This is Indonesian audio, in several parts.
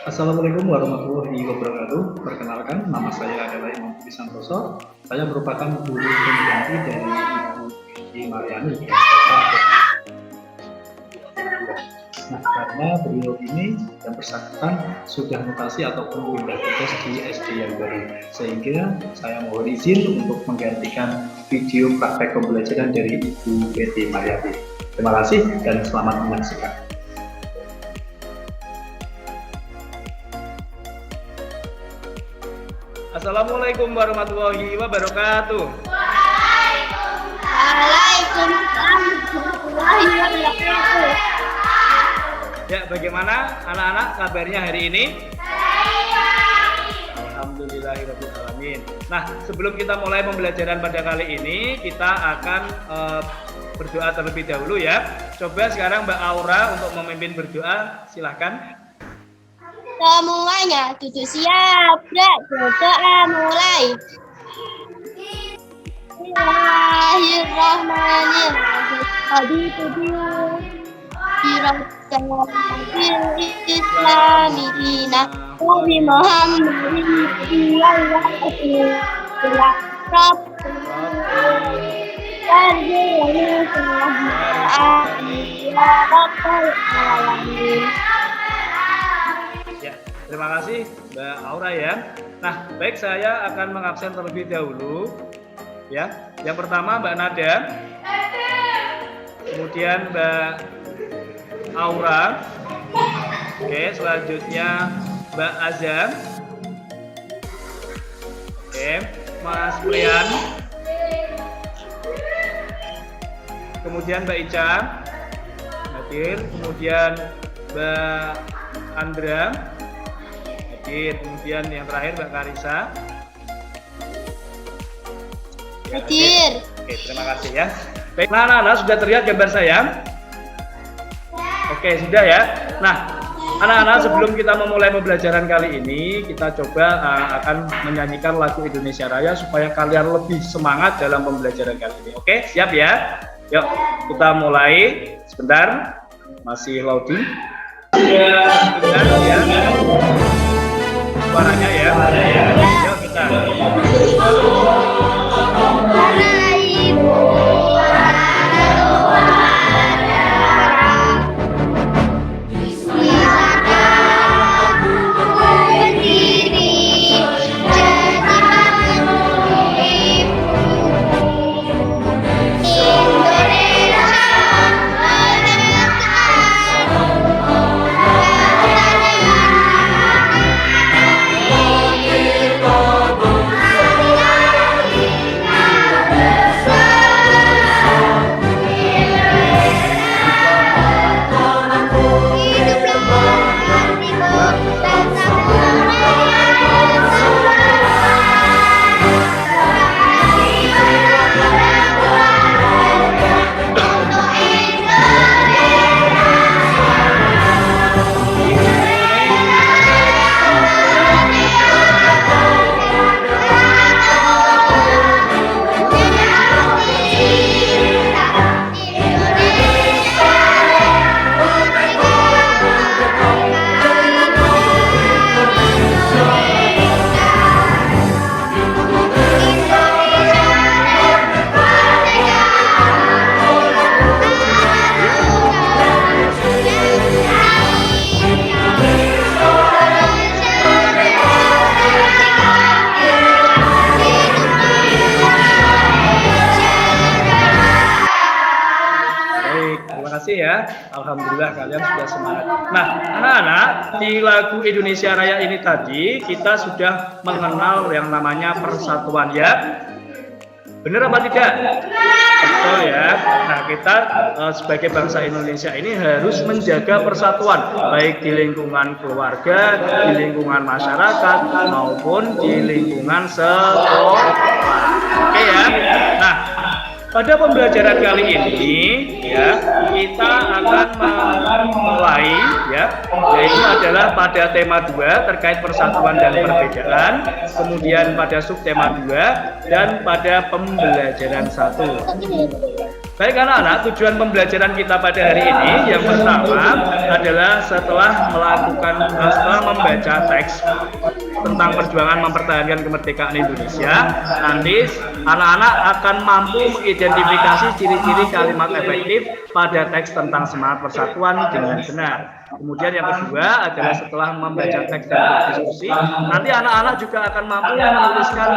Assalamualaikum warahmatullahi wabarakatuh. Perkenalkan, nama saya adalah Imam Budi Santoso. Saya merupakan guru pengganti dari Ibu Vicky Mariani yang Nah, karena beliau ini yang bersangkutan sudah mutasi ataupun pindah tugas di SD yang baru, sehingga saya mohon izin untuk menggantikan video praktek pembelajaran dari Ibu Vicky Mariani. Terima kasih dan selamat menyaksikan. Assalamualaikum warahmatullahi wabarakatuh. Waalaikumsalam warahmatullahi wabarakatuh. Ya, bagaimana anak-anak kabarnya hari ini? Alhamdulillahirrahmanirrahim. Nah, sebelum kita mulai pembelajaran pada kali ini, kita akan berdoa terlebih dahulu ya. Coba sekarang Mbak Aura untuk memimpin berdoa, silahkan. Semuanya duduk siap, berdoa mulai. Bismillahirrahmanirrahim. Habibullah Birabbil Islami dina Nabi Muhammadin Ya, terima kasih Mbak Aura ya. Nah, baik, saya akan mengabsen terlebih dahulu. Ya, yang pertama Mbak Nada, kemudian Mbak Aura, oke, selanjutnya Mbak Azam, oke, Mas Prian, kemudian Mbak Ica hadir, kemudian Mbak Andra hadir, kemudian yang terakhir Mbak Karisa hadir. Oke, terima kasih ya. Baik, nah, anak-anak sudah terlihat gambar saya? Oke, sudah ya. Nah, anak-anak, sebelum kita memulai pembelajaran kali ini, kita coba akan menyanyikan lagu Indonesia Raya supaya kalian lebih semangat dalam pembelajaran kali ini. Oke, siap ya? Yuk, kita mulai. Sebentar, masih loading. Sudah, ya. Suaranya ya. Yuk, kita. Alhamdulillah kalian sudah semangat. Nah, anak-anak, di lagu Indonesia Raya ini tadi kita sudah mengenal yang namanya persatuan ya. Benar apa tidak? Betul ya. Nah, kita sebagai bangsa Indonesia ini harus menjaga persatuan, baik di lingkungan keluarga, di lingkungan masyarakat, maupun di lingkungan sekolah. Oke ya. Nah, pada pembelajaran kali ini ya, kita akan memulai ya, yaitu adalah pada tema 2 terkait persatuan dan perbedaan, kemudian pada subtema 2 dan pada pembelajaran 1. Baik anak-anak, tujuan pembelajaran kita pada hari ini yang pertama adalah setelah membaca teks tentang perjuangan mempertahankan kemerdekaan Indonesia, nanti anak-anak akan mampu mengidentifikasi ciri-ciri kalimat efektif pada teks tentang semangat persatuan dengan benar. Kemudian yang kedua adalah setelah membaca teks dan berdiskusi, nanti anak-anak juga akan mampu menuliskan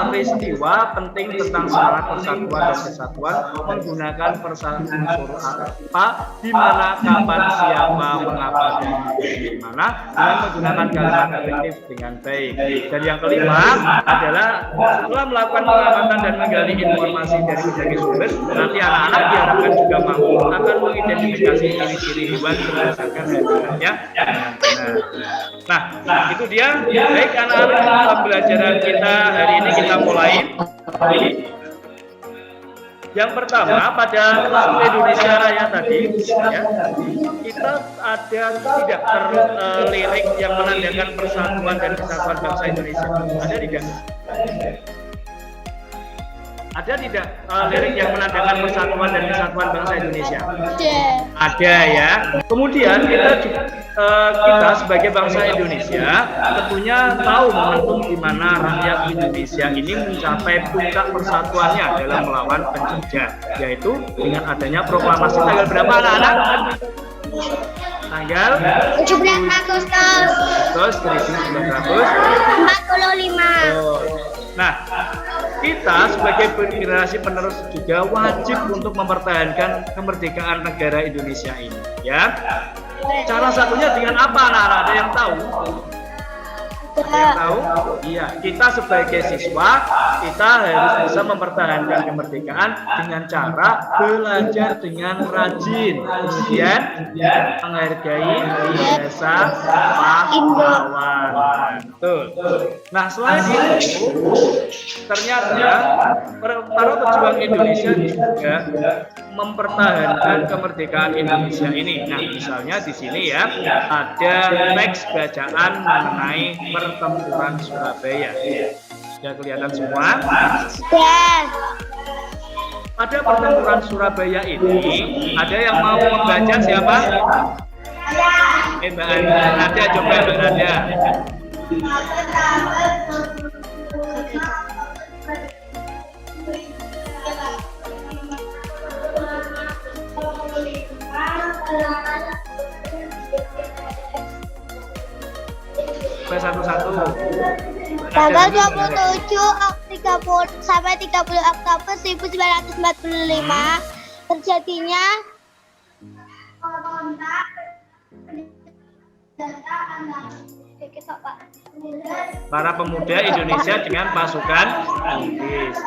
peristiwa penting tentang semangat persatuan dan kesatuan menggunakan unsur apa, di mana, kapan, siapa, mengapa, dan bagaimana dengan menggunakan kalimat efektif dengan baik. Dan yang kelima adalah setelah melakukan pengamatan dan menggali informasi dari berbagai sumber, nanti anak-anak diharapkan juga mampu akan mengidentifikasi ciri-ciri hewan berdasarkan habitatnya dengan benar. Nah, itu dia. Baik anak-anak, pembelajaran kita hari ini kita mulai. Yang pertama pada lagu Indonesia Raya tadi, ya, kita ada tidak lirik yang menandakan persatuan dan kesatuan bangsa Indonesia? Ada tidak? Ada tidak lirik yang menandakan persatuan dan kesatuan bangsa Indonesia? Ada ya. Kemudian kita sebagai bangsa Indonesia tentunya tahu momentum di mana rakyat Indonesia ini mencapai puncak persatuannya dalam melawan penjajah, yaitu dengan adanya proklamasi tanggal berapa anak-anak? Tanggal 17 Agustus 1945. Nah, kita sebagai generasi penerus juga wajib untuk mempertahankan kemerdekaan negara Indonesia ini, ya. Cara satunya dengan apa, anak-anak? Ada yang tahu? Ada yang tahu? Iya, kita sebagai siswa kita harus bisa mempertahankan kemerdekaan dengan cara belajar dengan rajin, kemudian menghargai jasa pahlawan. Betul. Nah, selain itu, ternyata para pejuang Indonesia juga mempertahankan kemerdekaan Indonesia ini. Nah, misalnya di sini ya ada teks bacaan mengenai pertempuran Surabaya. Sudah kelihatan semua? Pada pertempuran Surabaya ini ada yang mau membaca siapa? Mbak Nada, coba Mbak Nada. Satu-satu. Tanggal 27 sampai 30 Oktober 1945 terjadinya para pemuda Indonesia dengan pasukan Inggris.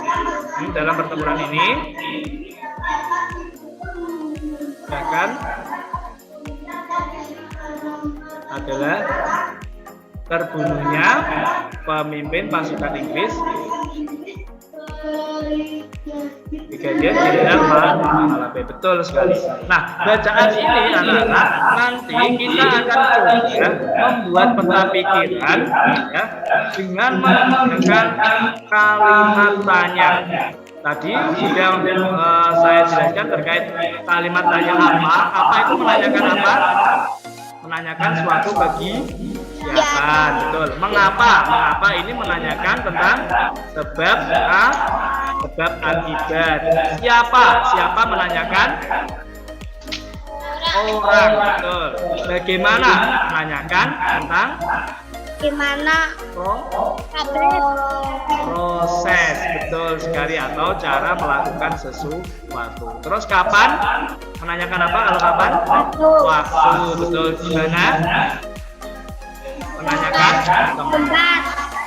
Dalam pertempuran ini bahkan adalah terbunuhnya pemimpin pasukan Inggris Brigadier Jenderal Malapai. Betul sekali. Nah, bacaan ini anak-anak nanti kita akan coba membuat peta pikiran ya dengan menggunakan kalimat tanya. Tadi sudah saya jelaskan terkait kalimat tanya apa. Apa itu menanyakan apa? Menanyakan suatu bagi siapa, betul. Mengapa? Mengapa ini menanyakan tentang sebab sebab akibat. Siapa menanyakan? Orang, betul. Bagaimana? Menanyakan tentang gimana proses, betul sekali, atau cara melakukan sesuatu. Terus kapan? Menanyakan apa kalau kapan? Waktu, betul. Gimana? Menanyakan tempat.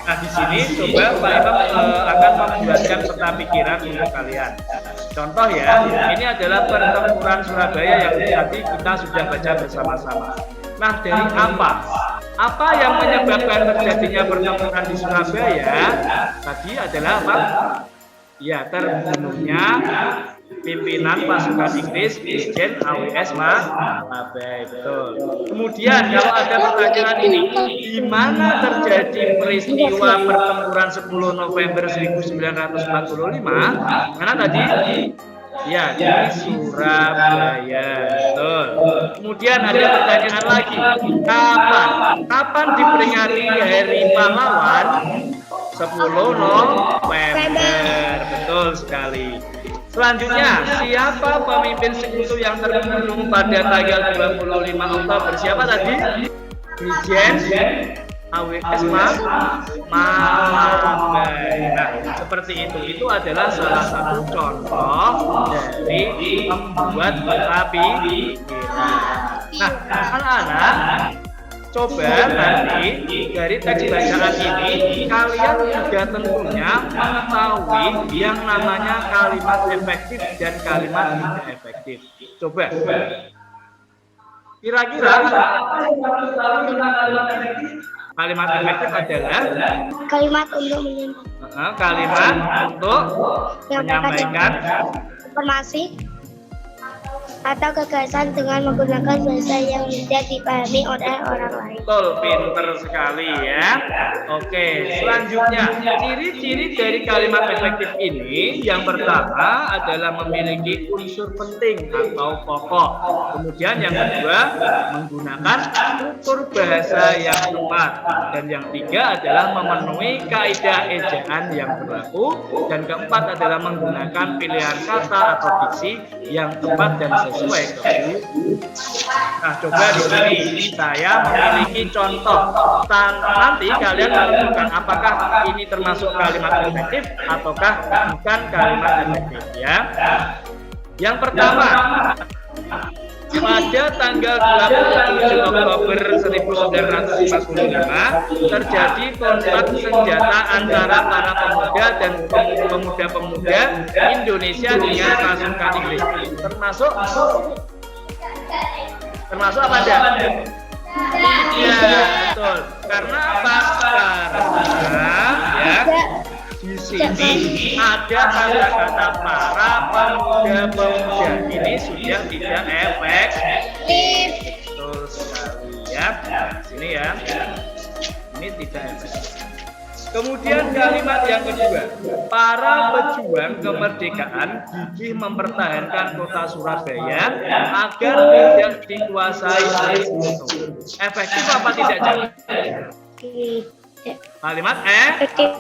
Nah, di sini coba Pak Imam akan membuatkan peta pikiran untuk kalian. Contoh ya, ini adalah pertempuran Surabaya yang tadi kita sudah baca bersama-sama. Nah, dari apa? Apa yang menyebabkan terjadinya pertempuran di Surabaya? Tadi adalah apa? Ya, terbunuhnya pimpinan pasukan Inggris Brigjen AWS Malapai. Betul. Kemudian kalau ada pertanyaan ini, di mana terjadi peristiwa pertempuran 10 November 1945? Mana tadi? Ya, di Surabaya. Betul. Kemudian ada pertanyaan lagi. Kapan diperingati Hari Pahlawan? 10 November. Betul sekali. Selanjutnya, siapa pemimpin sekutu yang terbunuh pada tanggal 25 Oktober? Siapa tadi? Brigjen AWS Malabai. Nah, seperti itu. Itu adalah salah satu contoh dari membuat peta pikiran. Nah, anak-anak, coba nanti dari teks bacaan ini kalian juga tentunya mengetahui yang namanya kalimat efektif dan kalimat tidak efektif. Coba. Kira-kira kalimat efektif adalah Kalimat untuk menyampaikan kalimat untuk menyampaikan informasi atau gagasan dengan menggunakan bahasa yang mudah dipahami oleh orang lain. betul, pinter sekali ya. Oke, selanjutnya ciri-ciri dari kalimat efektif ini yang pertama adalah memiliki unsur penting atau pokok. Kemudian yang kedua menggunakan struktur bahasa yang tepat, dan yang ketiga adalah memenuhi kaidah ejaan yang berlaku, dan keempat adalah menggunakan pilihan kata atau diksi yang tepat dan sesuai kebutuhan. Nah, coba di sini saya memiliki contoh. Nanti kalian menentukan apakah ini termasuk kalimat efektif ataukah bukan kalimat efektif ya. Yang pertama, pada tanggal 27 Oktober 1945 terjadi konflik senjata antara para pemuda dan pemuda-pemuda Indonesia dengan pasukan Inggris. Termasuk apa aja? Ya, betul. Karena apa? Karena ya di sini ada kata-kata para pemuda-pemuda. Ini sudah tidak efektif. Betul sekali ya. Sini ya. Ini tidak efektif. Kemudian kalimat yang kedua, para pejuang kemerdekaan gigih mempertahankan kota Surabaya agar tidak dikuasai oleh sekutu. Efektif apa tidak, Cak? Kalimat kalimat efektif,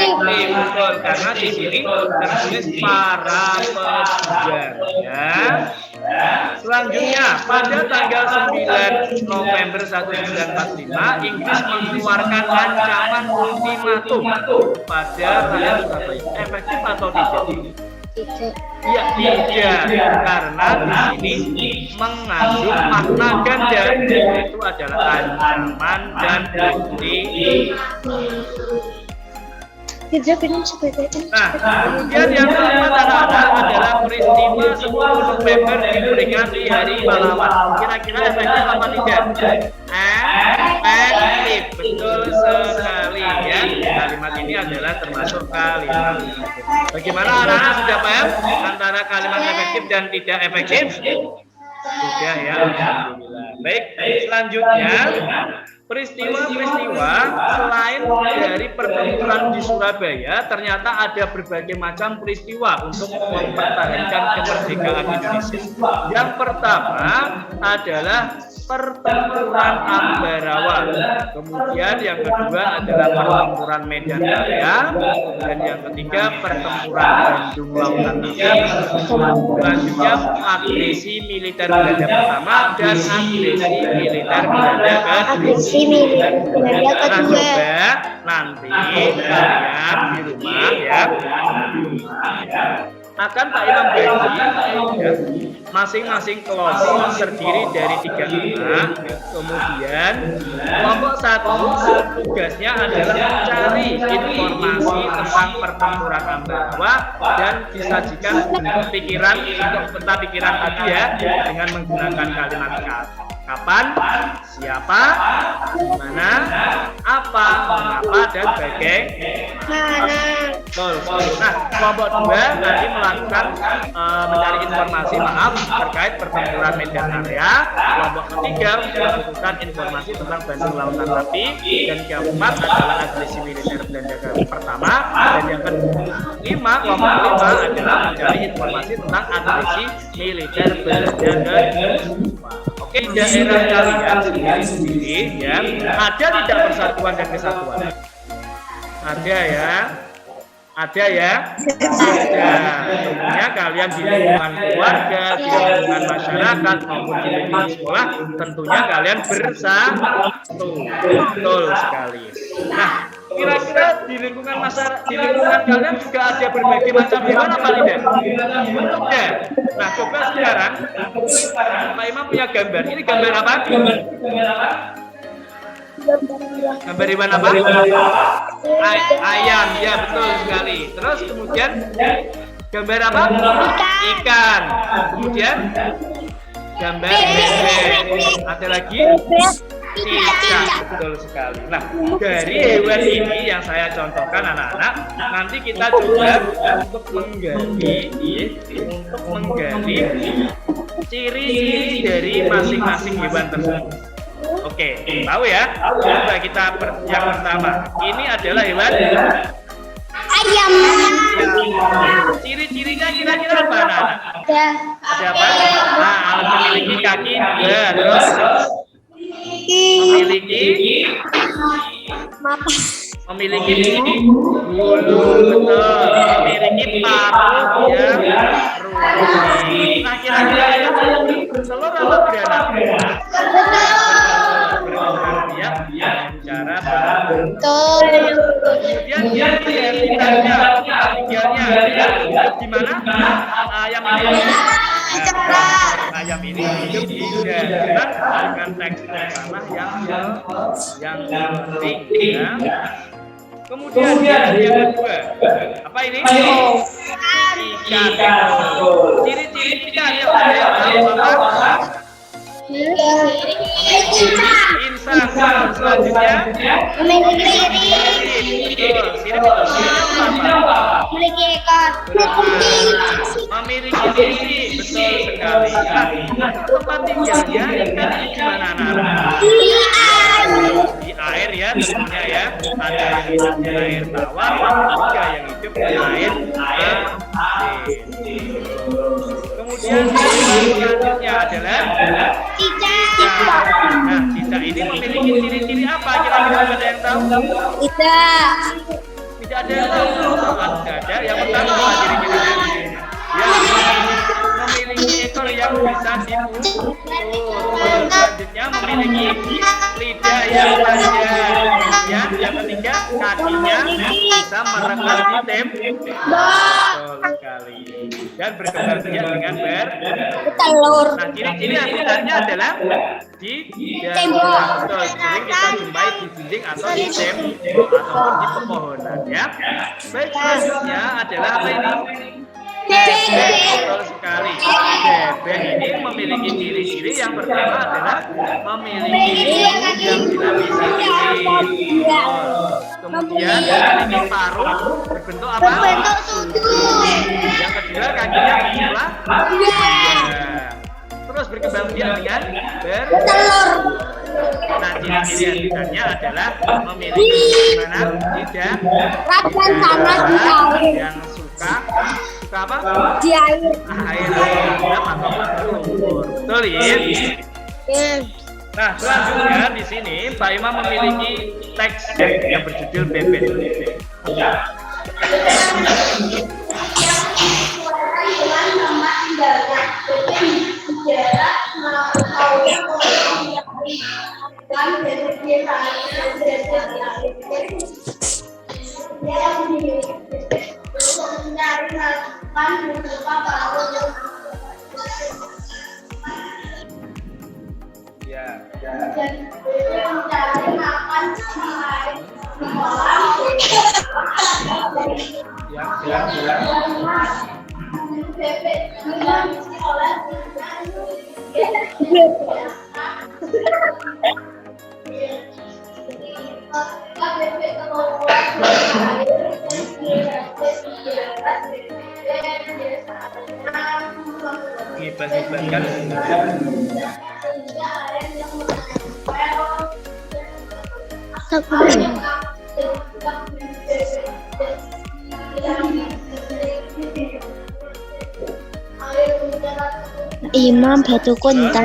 betul, karena di sini tertulis para pejuang ya. Selanjutnya, pada tanggal 9 November 1945, Inggris mengeluarkan ancaman ultimatum pada rakyat Surabaya. Efektif atau tidak? Ya, tidak, karena di sini mengandung makna ganda, yaitu adalah ancaman dan bukti. Nah, kemudian yang keempat adalah peristiwa 10 November diperingati Hari Pahlawan. Kira-kira efektif apa tidak? Efektif, betul sekali ya. Kalimat ini adalah termasuk kalimat efektif. Bagaimana anak-anak, sudah paham antara kalimat efektif dan tidak efektif? Sudah ya, alhamdulillah. Baik, selanjutnya peristiwa-peristiwa selain dari pertempuran di Surabaya, ternyata ada berbagai macam peristiwa untuk mempertahankan kemerdekaan Indonesia. Yang pertama adalah pertempuran Ambarawa. Kemudian yang kedua adalah pertempuran Medan Raya, dan yang ketiga pertempuran Bandung Lautan Api. Selanjutnya agresi militer Belanda pertama dan agresi militer Belanda kedua. Nah, coba nanti kalian di rumah ya akan Pak Imam bagi ya, masing-masing kelompok terdiri dari 3 anak. Kemudian kelompok 1 tugasnya adalah mencari informasi tentang pertempuran Ambarawa dan disajikan bentuk pikiran untuk peta pikiran tadi ya, dengan menggunakan kalimat kata. kapan, siapa, mana, apa, mengapa, dan bagaimana. Betul. Nah, kelompok 2 nanti melakukan mencari informasi terkait pertempuran medan area. Kelompok ketiga membutuhkan informasi tentang banding lautan api, dan keempat adalah agresi militer Belanda pertama, dan yang kelima, kelompok kelima adalah mencari informasi tentang agresi militer Belanda kedua. Oke, di daerah kalian sendiri ya, ada tidak persatuan dan kesatuan? Ada ya. Ada ya? Ada. Tentunya kalian di lingkungan keluarga, di lingkungan masyarakat maupun di lingkungan sekolah, tentunya kalian bersatu. Betul sekali. Nah, kira-kira di lingkungan masyarakat, di lingkungan kalian juga ada berbagai macam hewan apa tidak? Ada. Nah, coba sekarang Pak Imam punya gambar. Ini gambar apa? Gambar hewan apa? Ayam, ya betul sekali. Terus kemudian gambar apa? Ikan. Kemudian gambar bebek. Ada lagi? Cicak, betul sekali. Nah, dari hewan ini yang saya contohkan anak-anak, nanti kita coba untuk menggali ciri-ciri dari masing-masing hewan tersebut. Oke, tahu ya? Coba kita yang pertama. Ini adalah hewan Ayam. Ciri-cirinya kira-kira apa, anak-anak? Ada apa? Nah, memiliki kaki 2, terus memiliki bulu, betul, memiliki paruh yang rumit. Nah, kira-kira telur atau beranak? Dia bicara Betul. kemudian dia tinggalnya hidup di mana? Ayam ini. Ayam ini hidup di darat dengan tekstur tanah yang kering ya. Kemudian yang kedua, apa ini? Ikan. Ciri-ciri ikan yang ada yang tahu apa? Insan. Selanjutnya memiliki ekor. Memiliki sisi, betul sekali. Nah, tempat tinggalnya ikan ini di mana, anak? Di air ya, tentunya ya. Ada yang hidup di air tawar, ada yang hidup di air asin. Kemudian selanjutnya adalah cicak. Nah, cicak ini memiliki ciri-ciri apa? Kira-kira ada yang tahu? Tidak ada yang tahu. Tidak ada. Yang pertama apa ciri-ciri? Ya, memiliki ekor yang bisa dipukul. Selanjutnya memiliki lidah yang panjang. Ya, yang ketiga kakinya bisa merekam di tembok. Betul sekali. Dan berkembang biak dengan Telur. Nah, ciri-ciri habitatnya adalah di Tembok. Betul, sering kita jumpai di dinding atau di tembok ataupun di pepohonan ya. Baik, selanjutnya adalah apa ini? Bebek, betul sekali. Bebek ini memiliki ciri-ciri yang pertama adalah memiliki bulu yang dilapisi kulit. Kemudian memiliki paruh berbentuk apa? Berbentuk sudu. Yang kedua kakinya berulah. Terus berkembang biak dengan Telur. Nah, ciri-ciri habitatnya adalah memiliki mana? Lidah Raban panas di air. yang suka apa? Di air. Air rendam ataupun berlumpur. Betul ya? Nah, selanjutnya di sini Pak Imam memiliki teks yang berjudul bebek. Ngibas-ngibaskan Imam batu kuntet.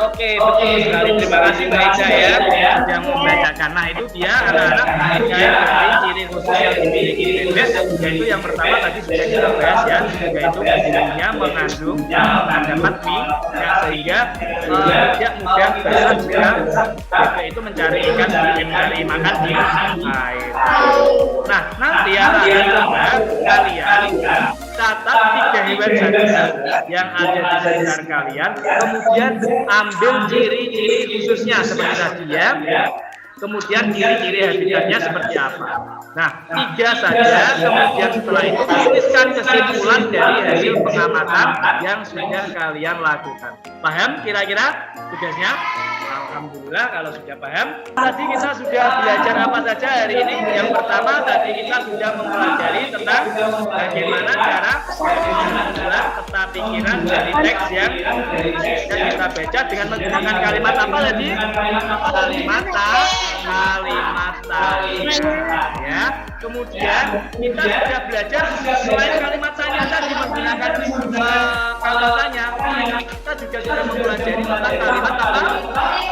Oke, betul sekali. Terima kasih Mbak Ica ya yang membacakan. Nah, itu dia anak-anak terkait dari ciri khusus yang dimiliki bebek, yaitu yang pertama tadi sudah kita bahas ya, yaitu bumbunya mengandung terdapat mie, ya, sehingga tidak mudah basah jika bebek itu mencari ikan mencari makan di air. Nah, nanti anak-anak kalian catat 3 hewan saja yang ada di sekitar kalian, kemudian ambil ciri-ciri khususnya seperti tadi ya, kemudian ciri-ciri habitatnya seperti apa. Nah, 3 saja, kemudian setelah itu tuliskan kesimpulan dari hasil pengamatan yang sudah kalian lakukan. Paham kira-kira tugasnya? Alhamdulillah kalau sudah paham. Tadi kita sudah belajar apa saja hari ini. Yang pertama tadi kita sudah mempelajari tentang bagaimana cara membuat peta pikiran dari teks yang kita baca dengan menggunakan kalimat apa tadi? Kalimat ya. Kemudian kita sudah belajar selain kalimat tanya tadi menggunakan kalimatnya, kita juga sudah mempelajari tentang kalimat apa?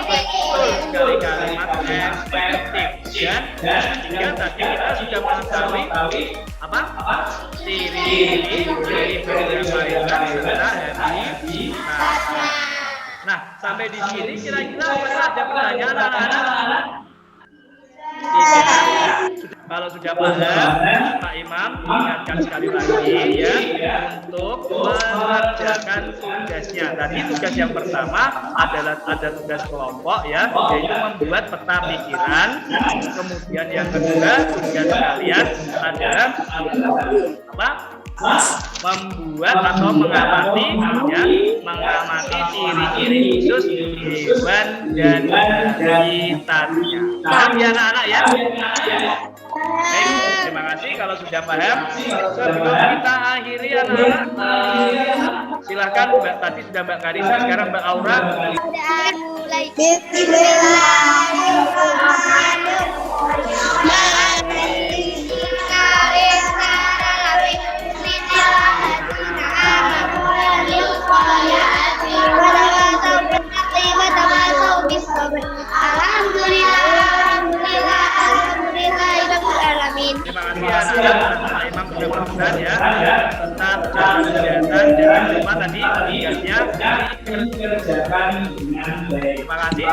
Betul sekali, kalimat efektif. Dan ketiga tadi kita sudah mengetahui apa? Ciri-ciri dari beberapa hewan serta habitat. Nah, sampai di sini kira-kira apakah ada pertanyaan anak-anak? Kalau sudah paham, Pak Imam ingatkan sekali lagi ya untuk mengerjakan tugasnya. Tadi tugas yang pertama adalah ada tugas kelompok ya, yaitu membuat peta pikiran. Kemudian yang kedua tugas kalian adalah apa? Membuat atau mengamati ya, mengamati ciri-ciri khusus hewan dan habitatnya. Paham ya anak-anak ya? Baik, terima kasih kalau sudah paham. Sebelum kita akhiri anak-anak, silakan Mbak, tadi sudah Mbak Karisa, sekarang Mbak Aura. Mulai. Terima kasih anak-anak. Pak Imam sudah berpesan ya, tetap jaga kesehatan, jangan lupa tadi tugasnya dikerjakan dengan baik. Terima kasih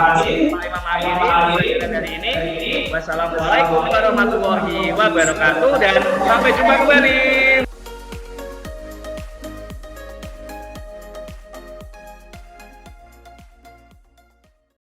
Pak Imam akhiri pembelajaran dari ini. Wassalamualaikum warahmatullahi wabarakatuh dan sampai jumpa kembali.